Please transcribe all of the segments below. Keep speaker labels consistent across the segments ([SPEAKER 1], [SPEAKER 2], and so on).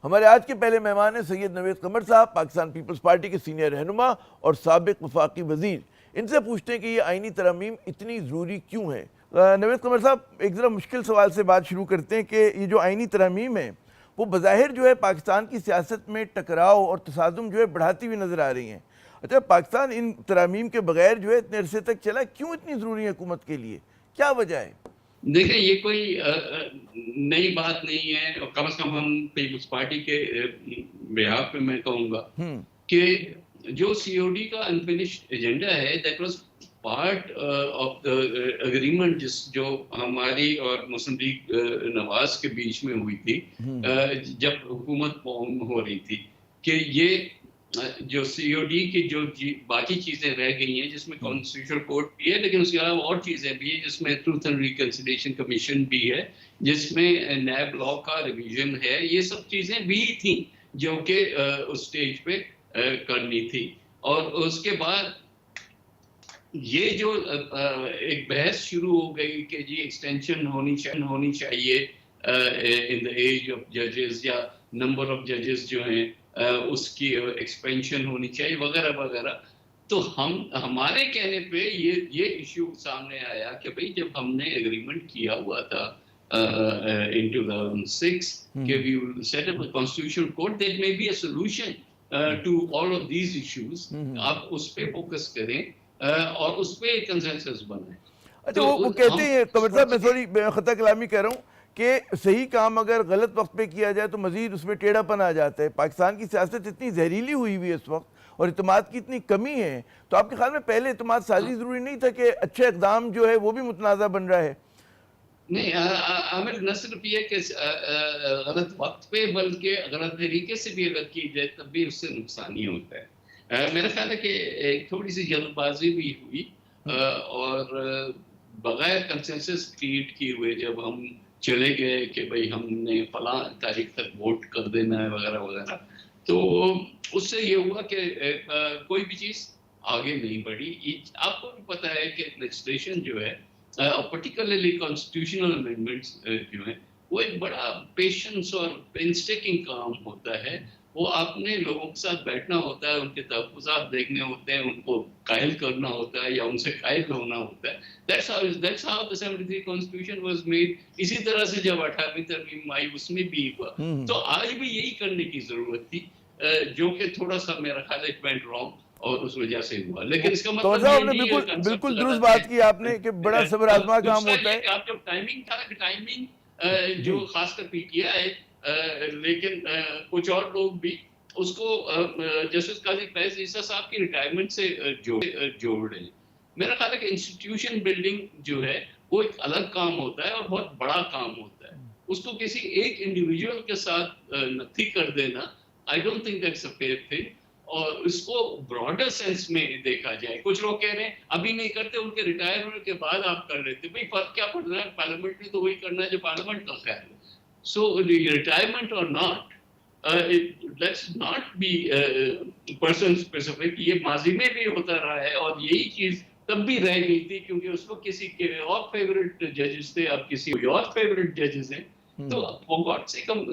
[SPEAKER 1] हमारे आज के पहले मेहमान हैं सैयद नवेद कमर साहब, पाकिस्तान पीपल्स पार्टी के सीनियर रहनुमा और साबिक वफाकी वजीर। इनसे पूछते हैं कि ये आईनी तरमीम इतनी ज़रूरी क्यों है। नवेद कमर साहब, एक ज़रा मुश्किल सवाल से बात शुरू करते हैं कि ये जो आईनी तरमीम है वो बज़ाहिर जो है पाकिस्तान की सियासत में टकराव और तसादुम जो है बढ़ाती हुई नज़र आ रही हैं। अच्छा, पाकिस्तान इन तरमीम के बगैर जो है इतने अरसे तक चला, क्यों इतनी ज़रूरी है हुकूमत के लिए, क्या वजह है?
[SPEAKER 2] देखिए, ये कोई नई बात नहीं है, और कम से कम हम पीपल्स पार्टी के बिहाफ पे मैं कहूँगा कि जो सीओडी का अनफिनिश्ड एजेंडा है, that was part of the agreement जो हमारी और मुस्लिम लीग नवाज के बीच में हुई थी जब हुकूमत फॉर्म हो रही थी, कि ये जो सीओडी की जो बाकी चीजें रह गई हैं, जिसमें कॉन्स्टिट्यूशनल कोर्ट भी है, लेकिन उसके अलावा और चीजें भी है, जिसमें ट्रूथ एंड रिकंसिलिएशन कमीशन भी है, जिसमें नैब लॉ का रिवीजन है, ये सब चीजें भी थी जो कि उस स्टेज पे करनी थी। और उसके बाद ये जो एक बहस शुरू हो गई कि जी एक्सटेंशन होनी चाहिए इन द एज ऑफ जजेस, या नंबर ऑफ जजेस जो हैं उसकी एक्सपेंशन होनी चाहिए वगैरह वगैरह। तो हमारे कहने पे ये इश्यू सामने आया कि भाई जब हमने एग्रीमेंट किया हुआ था in 2006 कि we will set up a constitutional court that may be a solution to all of these issues, आप उस पे फोकस करें और उस पे कंसेंसस बनाए।
[SPEAKER 1] अच्छा, वो कहते हैं कमर साहब, मैं सॉरी खता कलामी कह रहा हूँ कि सही काम अगर गलत वक्त पे किया जाए तो मजीद उसमें टेढ़ापन आ जाता है। पाकिस्तान की सियासत इतनी जहरीली हुई हुई है इस वक्त और इत्मीनान की इतनी कमी है, तो आपके ख्याल में पहले इत्मीनान साजी जरूरी नहीं था कि अच्छा इकदाम जो है वो भी मुतनाज़ा बन रहा है?
[SPEAKER 2] नहीं, आमिर, न सिर्फ ये कि गलत वक्त पे, बल्कि गलत तरीके से भी अगर की जाए तब भी उससे नुकसान ही होता है। मेरा ख्याल है कि एक थोड़ी सी जल्दबाजी भी हुई और बगैर कंसेंसस क्रिएट किए हुए जब हम चले गए कि भाई हमने फलां तारीख तक वोट कर देना है वगैरह वगैरह, तो उससे ये हुआ कि कोई भी चीज़ आगे नहीं बढ़ी। आपको भी पता है कि लेजिस्लेशन जो है, पर्टिकुलरली कॉन्स्टिट्यूशनल अमेंडमेंट्स जो है, वो एक बड़ा पेशेंस और पेंस्टेकिंग काम होता है। वो आपने लोगों के साथ बैठना होता है, उनके तहफ़्फ़ुज़ात देखने होते हैं, उनको कायल करना होता है या उनसे कायल होना होता है। That's how the 73 Constitution was made। इसी तरह से जब 18वीं तरमीम आई उसमें भी हुआ, तो आज भी यही करने की जरूरत थी, जो कि थोड़ा सा मेरा ख्याल है वेंट रॉन्ग और उस वजह से हुआ। लेकिन इसका मतलब ये नहीं है कि
[SPEAKER 1] बिल्कुल दुरुस्त बात की आपने कि बड़ा सब्र आजमा काम होता है।
[SPEAKER 2] आप जब टाइमिंग जो खासकर पीटीआई लेकिन कुछ और लोग भी उसको जस्टिस काजी फैज ईसा साहब की रिटायरमेंट से जोड़ रहे हैं। मेरा ख्याल है कि इंस्टीट्यूशन बिल्डिंग जो है वो एक अलग काम होता है और बहुत बड़ा काम होता है। उसको किसी एक इंडिविजुअल के साथ नथी कर देना, I don't think that's a fair thing. और इसको ब्रॉडर सेंस में देखा जाए, कुछ लोग कह रहे हैं अभी नहीं करते, उनके रिटायर होने के बाद आप कर लेते, भाई फर्क क्या पड़ रहा है? पार्लियामेंट ने तो वही करना है जो पार्लियामेंट का ख्याल है। सो रिटायरमेंट और not, let's not be person specific. ये माजी में भी होता रहा है और यही चीज तब भी रह गई थी क्योंकि उसको किसी के और फेवरेट जजेस थे, अब किसी और फेवरेट जजेस हैं। तो फॉर गॉड से कम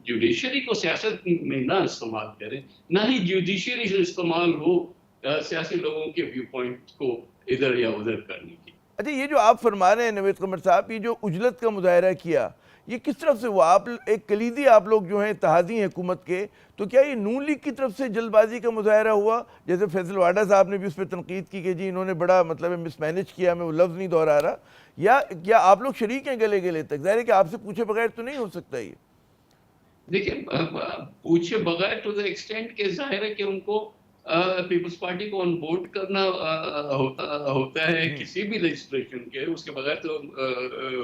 [SPEAKER 2] जुडिशरी को सियासत में ना इस्तेमाल करें, ना ही जुडिशरी से इस्तेमाल हो सियासी लोगों के व्यू पॉइंट को इधर या उधर करने की।
[SPEAKER 1] अच्छा, ये जो आप फरमा रहे हैं नवेद कमर साहब, ये जो उजलत का मुजाहरा किया, ये किस तरफ से हुआ? आप एक कलीदी आप लोग जो हैं इत्तेहादी हैं हुकूमत के, तो क्या ये नून लीग की तरफ से जल्दबाजी का मुजाहरा हुआ? जैसे फैसल वाडा साहब ने भी उस पर तनकीद की कि जी इन्होंने बड़ा मतलब मिसमैनेज किया, मैं वो लफ्ज़ नहीं दोहरा रहा, या क्या आप लोग शरीक हैं गले गले तक? ज़ाहिर है कि आपसे पूछे बगैर तो नहीं हो सकता ये।
[SPEAKER 2] देखिए, पूछे बगैर टू द एक्सटेंट के जाहिर है कि उनको पीपल्स पार्टी को ऑन बोर्ड करना होता है किसी भी लेजिस्लेशन के, उसके बगैर तो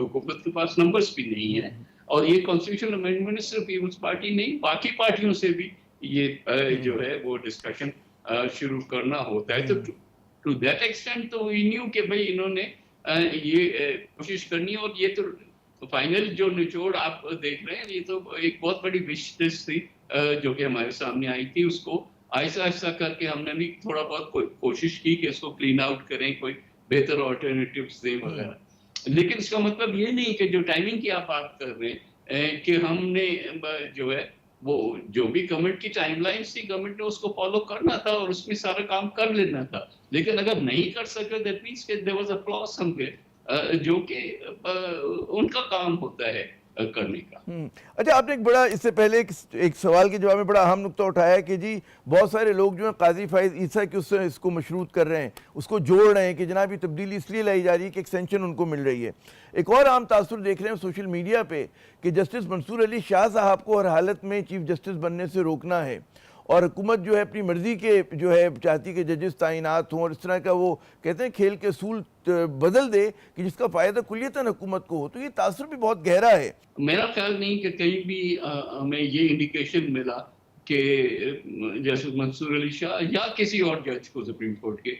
[SPEAKER 2] हुकूमत के पास नंबर्स भी नहीं है। और ये कॉन्स्टिट्यूशनल अमेंडमेंट सिर्फ पीपल्स पार्टी नहीं, बाकी पार्टियों से भी ये जो है वो डिस्कशन शुरू करना होता है। तो टू दैट एक्सटेंट तो वी न्यू कि भाई इन्होंने ये कोशिश करनी है। और ये तो फाइनल जो निचोड़ आप देख रहे हैं, ये तो एक बहुत बड़ी विश लिस्ट थी जो कि हमारे सामने आई थी। उसको आहिस्ता आहिस्ता करके हमने भी थोड़ा बहुत कोशिश की कि इसको क्लीन आउट करें, कोई बेहतर ऑल्टरनेटिव्स दें वगैरह। लेकिन इसका मतलब ये नहीं कि जो टाइमिंग की आप बात कर रहे हैं कि हमने जो है वो जो भी गवर्नमेंट की टाइमलाइंस थी, गवर्नमेंट ने उसको फॉलो करना था और उसमें सारा काम कर लेना था। लेकिन अगर नहीं कर सके, दैट मीन्स कि there was a flaw somewhere, जो कि उनका काम होता है करने का।
[SPEAKER 1] अच्छा, आपने एक बड़ा इससे पहले एक सवाल के जवाब में बड़ा अहम नुक्ता उठाया कि जी बहुत सारे लोग जो हैं काजी फाइज ईसा के उससे इसको मशरूत कर रहे हैं, उसको जोड़ रहे हैं कि जनाब ये तब्दीली इसलिए लाई जा रही है कि एक्सटेंशन उनको मिल रही है। एक और आम तासुर देख रहे हैं सोशल मीडिया पे कि जस्टिस मंसूर अली शाह साहब को हर हालत में चीफ जस्टिस बनने से रोकना है और हुकूमत जो है अपनी मर्जी के जो है चाहती कि जजेस तैनात हों और इस तरह का वो कहते हैं खेल के असूल बदल दे कि जिसका फ़ायदा कुलियतन हुकूमत को हो। तो ये तासुर भी बहुत गहरा है।
[SPEAKER 2] मेरा ख्याल नहीं कि कहीं भी हमें ये इंडिकेशन मिला कि जैसे मंसूर अली शाह या किसी और जज को सुप्रीम कोर्ट के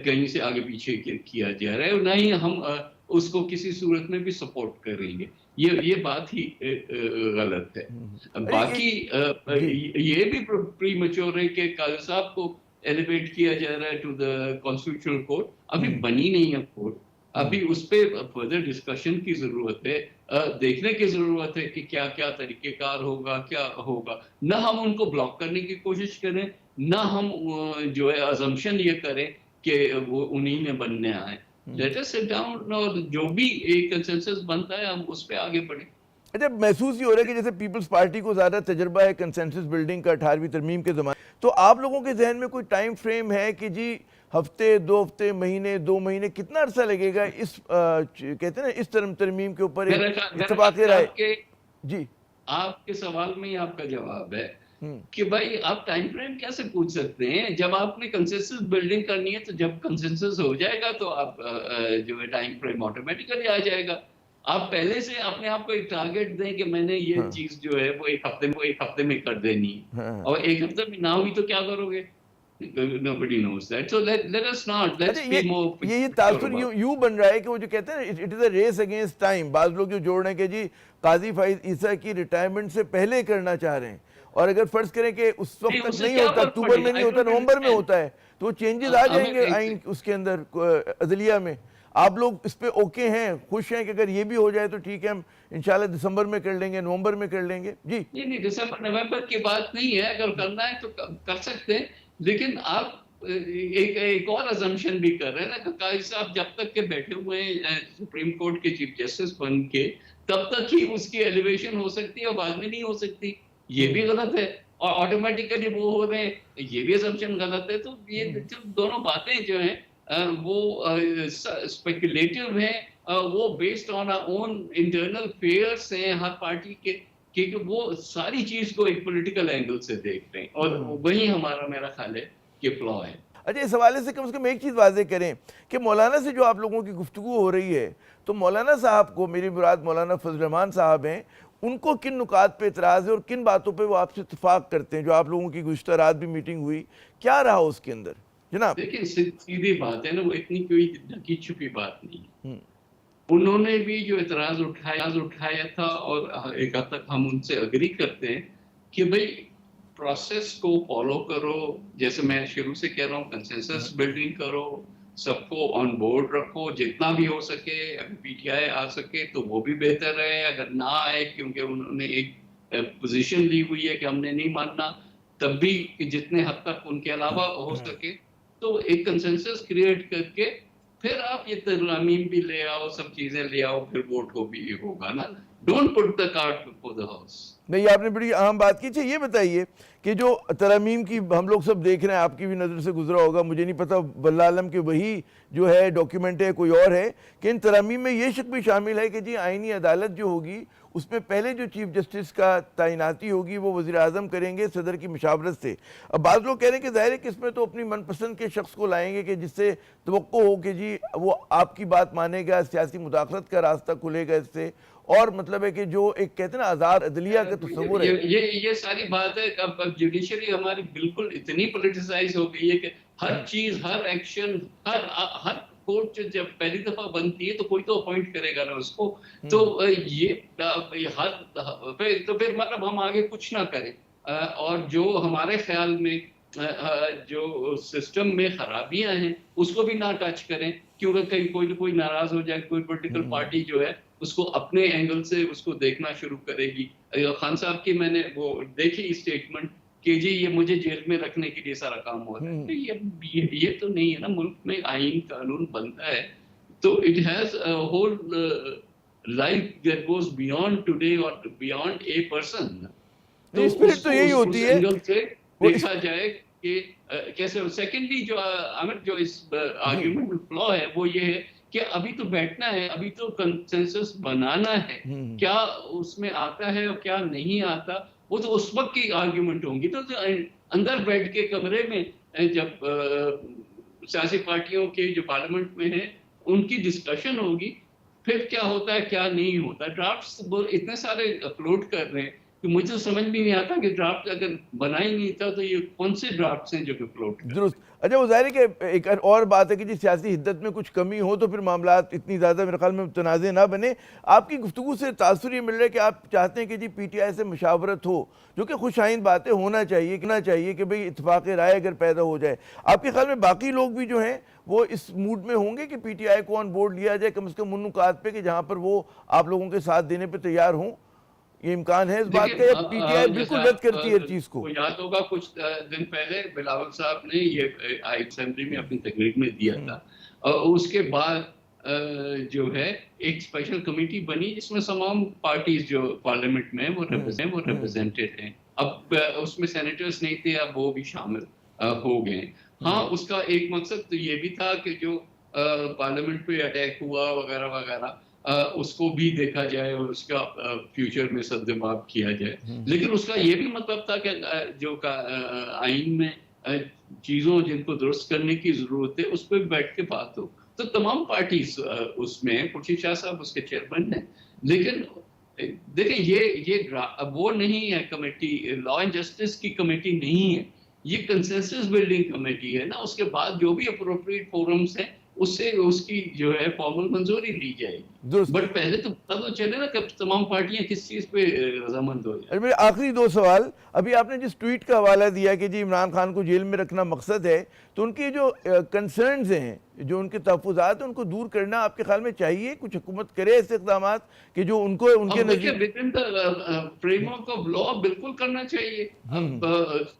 [SPEAKER 2] कहीं से आगे पीछे किया जा रहा है, और ना ही हम उसको किसी सूरत में भी सपोर्ट करेंगे। ये बात ही गलत है। बाकी ये भी प्री मैच्योर है कि काजी साहब को एलिवेट किया जा रहा है टू द कॉन्स्टिट्यूशनल कोर्ट। अभी बनी नहीं है कोर्ट, अभी उस पे फर्दर डिस्कशन की जरूरत है, देखने की जरूरत है कि क्या क्या तरीकेकार होगा, क्या होगा। ना हम उनको ब्लॉक करने की कोशिश करें, ना हम जो है अजम्पशन ये करें कि वो उन्हीं में बनने आए। लेट अस सिट डाउन और जो भी एक कंसेंसस बनता है हम उस पे आगे बढ़ें।
[SPEAKER 1] अच्छा, महसूस ये हो रहा है कि जैसे पीपल्स पार्टी को ज़्यादा तजर्बा है कंसेंसस बिल्डिंग का 18वीं तरमीम के ज़माने, तो आप लोगों के जहन में कोई टाइम फ्रेम है कि जी हफ्ते, 2 हफ्ते, महीने, 2 महीने, कितना अरसा लगेगा इस कहते हैं ना इस तरमीम के ऊपर इत्तेफाक राय? जी,
[SPEAKER 2] आपके सवाल में ही आपका जवाब है कि भाई आप टाइम फ्रेम कैसे पूछ सकते हैं। जब आपने कंसेंसस बिल्डिंग करनी है तो जब कंसेंसस हो जाएगा तो आप जो है टाइम फ्रेम ऑटोमेटिकली आ जाएगा। आप पहले से अपने आप को एक टारगेट दें कि मैंने ये चीज जो है वो एक हफ्ते में कर देनी है, और एक हफ्ते में ना हुई तो क्या करोगे? Nobody knows that. So let us not. Let's
[SPEAKER 1] अच्छा,
[SPEAKER 2] be more.
[SPEAKER 1] ये तासुर यूं बन रहा है कि वो जो कहते हैं ना it is a race against time. बाज़ लोग जो जोड़ रहे हैं कि जी काजी फाइज ईसा की रिटायरमेंट से पहले करना चाह रहे हैं, और अगर फर्ज करें कि उस वक्त तक नहीं होता, अक्टूबर में नहीं होता, नवंबर में होता है, तो वो चेंजेस आ जाएंगे आइन उसके अंदर अदलिया में। आप लोग इस पे ओके हैं, खुश हैं कि अगर ये भी हो जाए तो ठीक है, हम इंशाल्लाह दिसंबर में कर लेंगे, नवंबर में कर लेंगे? जी
[SPEAKER 2] नहीं, दिसंबर नवंबर की बात नहीं है। अगर करना है तो कर सकते हैं, लेकिन आप एक और अजम्पशन भी कर रहे हैं ना कि काजी साहब जब तक के बैठे हुए हैं सुप्रीम कोर्ट के चीफ जस्टिस बन के, तब तक ही उसकी एलिवेशन हो सकती है और बाद में नहीं हो सकती। ये भी गलत है, और ऑटोमेटिकली वो हो रहे हैं, ये भी अजम्पशन गलत है। तो ये जो दोनों बातें जो हैं वो स्पेकुलेटिव हैं, वो based on our own internal fears हैं हर पार्टी के, क्योंकि वो सारी चीज को एक पॉलिटिकल एंगल से देख रहे हैं, और वही हमारा मेरा ख्याल है कि फ्लॉ है।
[SPEAKER 1] अच्छा, इस हवाले से कम से कम एक चीज़ वाज़े करें कि मौलाना से जो आप लोगों की गुफ्तगू हो रही है, तो मौलाना साहब को, मेरी मुराद मौलाना फजल रहमान साहब हैं, उनको किन नुकात पे इतराज़ है और किन बातों पे वो आपसे इत्तेफाक करते हैं? जो आप लोगों की गुज़श्ता रात भी मीटिंग हुई, क्या रहा उसके अंदर जनाब?
[SPEAKER 2] देखिए सीधी बात है ना, वो इतनी कोई ढकी छुपी बात नहीं है। उन्होंने भी जो इतराज उठाया था, और एक हद तक हम उनसे अग्री करते हैं कि भाई प्रोसेस को फॉलो करो। जैसे मैं शुरू से कह रहा हूँ, कंसेंसस बिल्डिंग करो, सबको ऑन बोर्ड रखो जितना भी हो सके। अगर पीटीआई आ सके तो वो भी बेहतर है, अगर ना आए क्योंकि उन्होंने एक पोजीशन ली हुई है कि हमने नहीं मानना, तब भी जितने हद तक उनके अलावा हो सके तो एक कंसेंसस क्रिएट करके फिर आप ये तरमीम भी ले आओ, सब चीजें ले आओ, फिर वोट हो भी होगा ना। Don't put the cart before the house.
[SPEAKER 1] नहीं, आपने बड़ी अहम बात की। ये बताइए कि जो तरमीम की हम लोग सब देख रहे हैं, आपकी भी नज़र से गुजरा होगा, मुझे नहीं पता वल्लाह आलम कि वही जो है डॉक्यूमेंट है कोई और है, कि इन तरमीम में ये शक भी शामिल है कि जी आइनी अदालत जो होगी उसमें पहले जो चीफ जस्टिस का तैनाती होगी वो वज़ीर आज़म करेंगे सदर की मशावरत से। अब बाज़ लोग कह रहे हैं कि ज़ाहिर है कि इसमें तो अपनी मनपसंद के शख्स को लाएंगे कि जिससे तवक्को हो कि जी वो आपकी बात मानेगा, सियासी मुदाखलत का रास्ता खुलेगा इससे, और मतलब है कि जो एक कहते हैं ना आज़ाद अदलिया का तस्वुर है।
[SPEAKER 2] ये सारी बात है। अब जुडिशरी हमारी बिल्कुल इतनी पॉलिटिसाइज हो गई है कि हर चीज, हर एक्शन, हर कोर्ट जब पहली दफा बनती है तो कोई तो अपॉइंट करेगा ना उसको। तो ये हर तो फिर मतलब हम आगे कुछ ना करें, और जो हमारे ख्याल में जो सिस्टम में खराबियां हैं उसको भी ना टच करें, क्योंकि कहीं कोई ना कोई नाराज हो जाए, कोई पॉलिटिकल पार्टी जो है उसको अपने एंगल से उसको देखना शुरू करेगी। खान साहब की मैंने वो देखी स्टेटमेंट कि जी ये मुझे जेल में रखने के लिए सारा काम हो रहा है, तो ये तो नहीं है ना। मुल्क में आईन कानून बनता है तो it has a whole life that goes beyond today और बियॉन्ड ए पर्सन। तो
[SPEAKER 1] स्पिरिट तो यही होती है
[SPEAKER 2] एंगल से
[SPEAKER 1] वो
[SPEAKER 2] देखा जाए कि कैसे। सेकेंडली जो आमिर जो इस आर्ग्यूमेंट में फ्लॉ है वो ये है कि अभी तो बैठना है, अभी तो कंसेंसस बनाना है, क्या उसमें आता है और क्या नहीं आता वो तो उस वक्त की आर्ग्यूमेंट होंगी। तो अंदर बैठ के कमरे में जब सियासी पार्टियों के जो पार्लियामेंट में है उनकी डिस्कशन होगी, फिर क्या होता है क्या नहीं होता। ड्राफ्ट्स इतने सारे अपलोड कर रहे हैं कि मुझे तो समझ भी नहीं आता कि ड्राफ्ट अगर बना ही नहीं था तो ये कौन से ड्राफ्ट्स हैं जो कि अपलोड कर।
[SPEAKER 1] दुरुस्त। अच्छा, वो ज़ाहिर है कि एक और बात है कि जी सियासी हिद्दत में कुछ कमी हो तो फिर मामला इतनी ज़्यादा मेरे ख्याल में मुतनाज़े ना बने। आपकी गुफ्तगू से तासुर ये मिल रहा है कि आप चाहते हैं कि जी PTI से मुशावरत हो, जो कि खुश आइंद बातें होना चाहिए कि भाई इत्तेफाक राय अगर पैदा हो जाए। आपके ख्याल में बाकी लोग भी जो हैं वो इस मूड में होंगे कि PTI को ऑन बोर्ड लिया जाए कम से कम उन नुकात पे कि जहाँ पर वो आप लोगों के साथ देने पर तैयार हों? ये इम्कान है इस बात का, या PTI बिल्कुल रद्द करती है चीज को?
[SPEAKER 2] याद होगा कुछ दिन पहले बिलावल साहब ने ये असेंबली में अपनी तकरीर में दिया था और उसके बाद जो है एक स्पेशल कमेटी बनी जिसमें तमाम पार्टीज जो पार्लियामेंट में वो रिप्रेजेंटेड हैं। अब उसमें सेनेटर्स नहीं थे, अब वो भी शामिल हो गए। हाँ, उसका एक मकसद तो ये भी था कि जो पार्लियामेंट पे अटैक हुआ वगैरह वगैरह उसको भी देखा जाए और उसका फ्यूचर में सद्दिमाग किया जाए। लेकिन उसका ये भी मतलब था कि जो आइन में चीजों जिनको दुरुस्त करने की जरूरत है उस पर बैठ के बात हो। तो तमाम पार्टीज उसमें, खुर्शीद शाह साहब उसके चेयरमैन हैं। लेकिन देखें ये वो नहीं है कमेटी, लॉ एंड जस्टिस की कमेटी नहीं है, ये कंसेंसस बिल्डिंग कमेटी है ना। उसके बाद जो भी अप्रोप्रिएट फोरम्स हैं उससे उसकी जो है फॉर्मल मंजूरी ली जाएगी। बट पहले तो पता तो चले ना कि तमाम पार्टियां किस चीज पे रजामंद हो जाए।
[SPEAKER 1] मेरे आखिरी दो सवाल, अभी आपने जिस ट्वीट का हवाला दिया कि जी इमरान खान को जेल में रखना मकसद है, तो उनकी जो कंसर्न्स हैं, जो उनके तहफ़्फ़ुज़ात हैं, उनको दूर करना आपके ख्याल में चाहिए? कुछ हुकूमत करे ऐसे इक़दाम कि जो उनको उनके
[SPEAKER 2] नज़दीक with in the framework of law बिल्कुल करना चाहिए। अब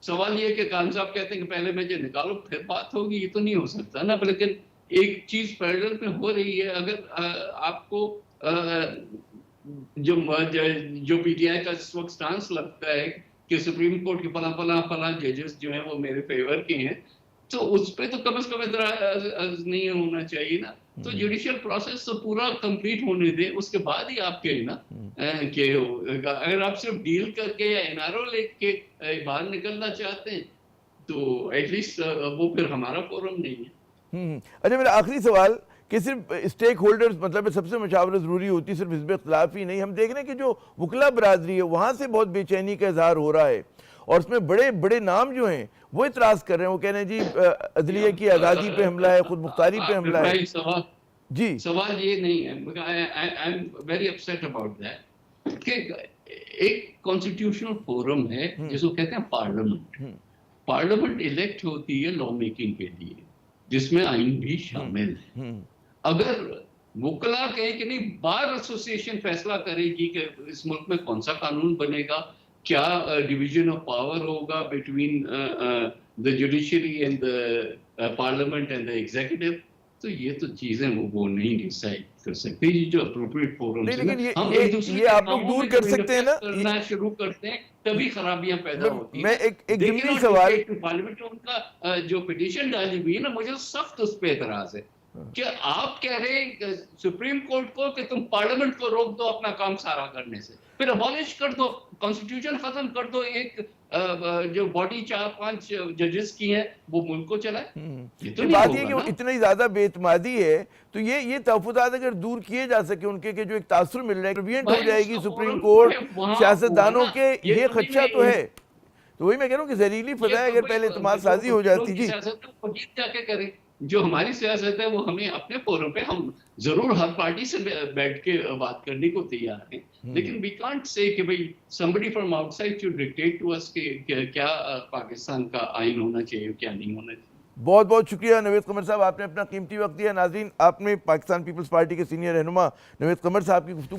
[SPEAKER 2] सवाल ये कि खान साहब कहते हैं कि पहले मुझे निकालो फिर बात होगी, ये तो नहीं हो सकता ना। लेकिन एक चीज पैरेलल में हो रही है। अगर आपको जो PTI का इस वक्त स्टांस लगता है कि सुप्रीम कोर्ट के फला जजेस जो हैं वो मेरे फेवर के हैं, तो उस पर तो कम से कम इतराज नहीं होना चाहिए ना। तो जुडिशियल प्रोसेस तो पूरा कंप्लीट होने दें, उसके बाद ही आप कहें ना कि अगर आप सिर्फ डील करके या NRO लेके बाहर निकलना चाहते हैं तो एटलीस्ट वो फिर हमारा फोरम नहीं है।
[SPEAKER 1] अच्छा, मेरा आखिरी सवाल कि सिर्फ स्टेक होल्डर्स मतलब सबसे मशावरत ज़रूरी होती है, सिर्फ हिज़्ब इख्तिलाफ ही नहीं। हम देख रहे हैं कि जो वकला बरादरी है वहाँ से बहुत बेचैनी का इजहार हो रहा है और उसमें बड़े बड़े नाम जो हैं वो इतराज़ कर रहे हैं। वो कह रहे हैं जी अदलिया की आज़ादी पे हमला है, खुद मुख्तारी पे हमला है।
[SPEAKER 2] जी, सवाल ये नहीं है, I am very upset about that कि एक कॉन्स्टिट्यूशनल फोरम है जिसको कहते हैं पार्लियामेंट। पार्लियामेंट इलेक्ट होती है लॉ मेकिंग के लिए, जिसमें आइन भी शामिल है। अगर वकला कहे कि नहीं, बार एसोसिएशन फैसला करेगी कि इस मुल्क में कौन सा कानून बनेगा, क्या डिवीजन ऑफ पावर होगा between the judiciary and the parliament and the executive, तो ये तो चीजें वो नहीं डिसाइड कर सकते। ये जो अप्रोप्रिएट फोरम है, हम एक दूसरे
[SPEAKER 1] ये आप लोग दूर कर सकते हैं ना,
[SPEAKER 2] करना शुरू करते हैं तभी खराबियां पैदा होती हैं।
[SPEAKER 1] मैं एक ज़मीनी सवाल,
[SPEAKER 2] पार्लियामेंट में उनका जो पिटीशन डाली हुई है ना, मुझे सख्त उस पर एतराज है कि आप कह रहे हैं सुप्रीम कोर्ट को कि तुम पार्लियामेंट को रोक दो अपना काम सारा करने से, फिर अबॉलिश कर दो, कॉन्स्टिट्यूशन खत्म कर दो, एक जो बॉडी 4-5 जजेस की है वो मुल्क को चलाए।
[SPEAKER 1] तो बात ये कि वो इतनी ज्यादा बेतमादी है, तो ये तहफ़्फ़ुज़ात अगर दूर किए जा सके उनके के जो एक तासुर मिल रहा है, प्रिवेंट हो जाएगी सुप्रीम कोर्ट सियासतदानों के, ये खदशा तो है। तो वही मैं कह रहा हूँ कि जहरीली फजाएं अगर पहले इत्मीनान साजी हो जाती। जी,
[SPEAKER 2] जाके करें जो हमारी सियासत है वो हमें अपने फोरम पे, हम जरूर हर पार्टी से बैठ के बात करने को तैयार हैं, लेकिन वी कांट से कि भाई somebody from outside should dictate to us कि क्या पाकिस्तान का आइन होना चाहिए, क्या नहीं होना चाहिए।
[SPEAKER 1] बहुत बहुत शुक्रिया नवेद कमर साहब, आपने अपना कीमती वक्त दिया। नाज़रीन, आपने पाकिस्तान पीपल्स पार्टी के सीनियर रहनुमा नवेद कमर साहब की गुफ्तगू